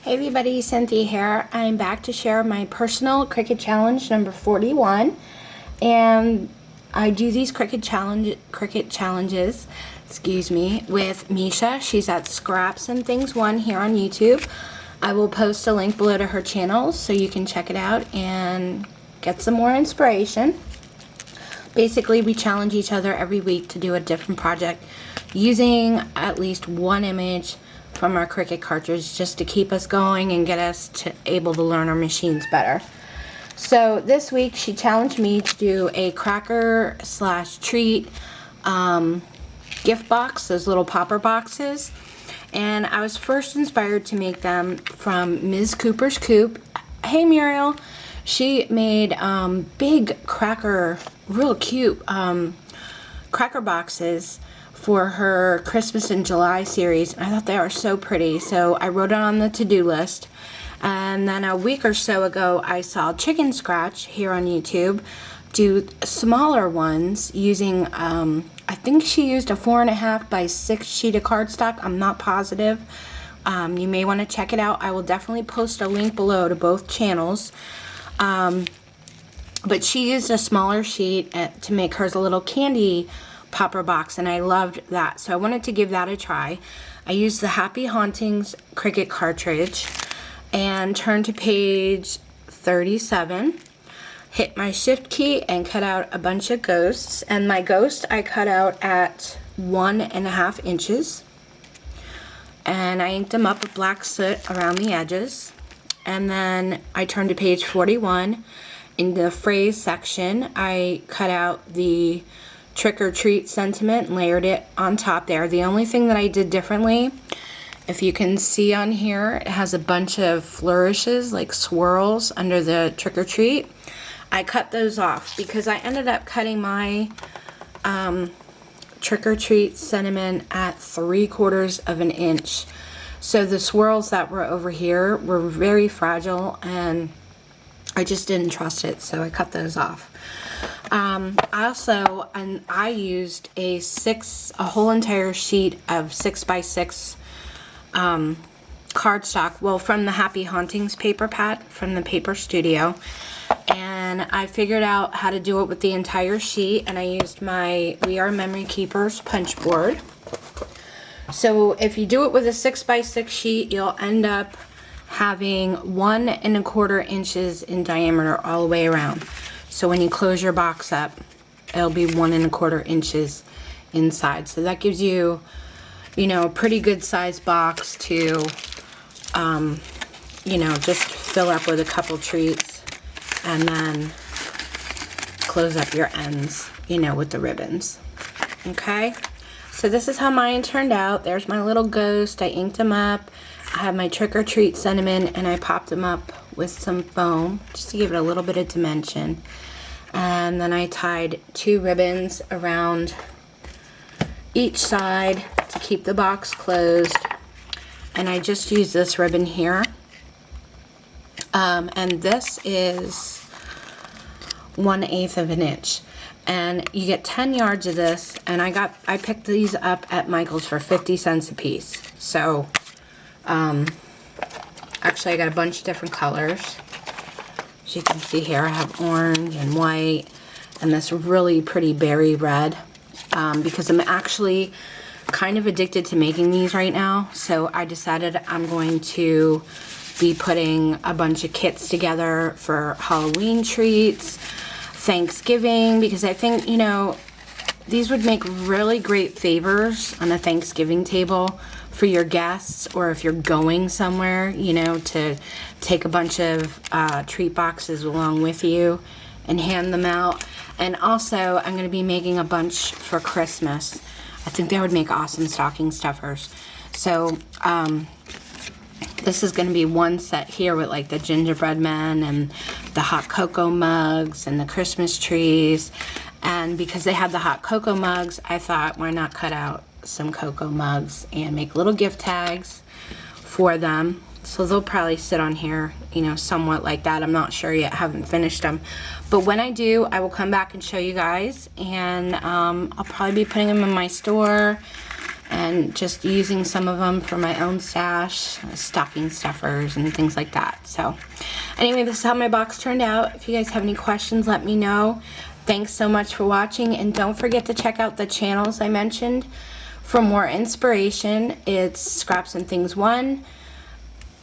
Hey everybody, Cynthia here. I'm back to share my personal Cricut challenge number 41, and I do these Cricut challenges, with Misha. She's at Scraps and Things 1 here on YouTube. I will post a link below to her channel so you can check it out and get some more inspiration. Basically, we challenge each other every week to do a different project using at least one image from our Cricut cartridge just to keep us going and get us able to learn our machines better. So this week she challenged me to do a cracker / treat gift box, those little popper boxes. And I was first inspired to make them from Ms. Cooper's Coop. Hey Muriel. She made big cracker, real cute cracker boxes for her Christmas in July series. I thought they were so pretty, so I wrote it on the to-do list. And then a week or so ago, I saw Chicken Scratch here on YouTube do smaller ones using, I think she used a 4.5 by 6 sheet of cardstock. I'm not positive. You may want to check it out. I will definitely post a link below to both channels. But she used a smaller sheet to make hers a little candy popper box, and I loved that, so I wanted to give that a try. I used the Happy Hauntings Cricut cartridge and turned to page 37, hit my shift key and cut out a bunch of ghosts. And my ghost I cut out at 1.5 inches, and I inked them up with black soot around the edges. And then I turned to page 41. In the phrase section, I cut out the trick or treat sentiment and layered it on top there. The only thing that I did differently, if you can see on here, it has a bunch of flourishes, like swirls under the trick or treat. I cut those off because I ended up cutting my trick or treat sentiment at 3/4 of an inch. So the swirls that were over here were very fragile and I just didn't trust it, so I cut those off. I used a whole entire sheet of 6x6 cardstock, well, from the Happy Hauntings paper pad from the Paper Studio, and I figured out how to do it with the entire sheet, and I used my We Are Memory Keepers punch board. So if you do it with a 6x6 sheet, you'll end up having 1.25 inches in diameter all the way around. So when you close your box up, it'll be 1.25 inches inside. So that gives you, a pretty good sized box to, just fill up with a couple treats and then close up your ends, with the ribbons. Okay? So this is how mine turned out. There's my little ghost. I inked them up. I have my trick or treat sentiment, and I popped them up with some foam just to give it a little bit of dimension. And then I tied 2 ribbons around each side to keep the box closed. And I just used this ribbon here. And this is 1/8 of an inch. And you get 10 yards of this, and I picked these up at Michael's for 50 cents a piece. So actually I got a bunch of different colors. As you can see here, I have orange and white and this really pretty berry red, because I'm actually kind of addicted to making these right now. So I decided I'm going to be putting a bunch of kits together for Halloween treats, Thanksgiving, because I think, these would make really great favors on a Thanksgiving table for your guests, or if you're going somewhere, to take a bunch of treat boxes along with you and hand them out. And also, I'm going to be making a bunch for Christmas. I think they would make awesome stocking stuffers. So, this is going to be one set here with like the gingerbread men and the hot cocoa mugs and the Christmas trees. And because they had the hot cocoa mugs, I thought, why not cut out some cocoa mugs and make little gift tags for them. So they'll probably sit on here, somewhat like that. I'm not sure yet, haven't finished them. But when I do, I will come back and show you guys. And I'll probably be putting them in my store and just using some of them for my own stash, stocking stuffers and things like that. So anyway, this is how my box turned out. If you guys have any questions, let me know. Thanks so much for watching, and don't forget to check out the channels I mentioned for more inspiration. It's Scraps and Things 1,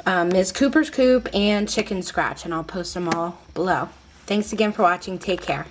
Ms. Cooper's Coop, and Chicken Scratch, and I'll post them all below. Thanks again for watching. Take care.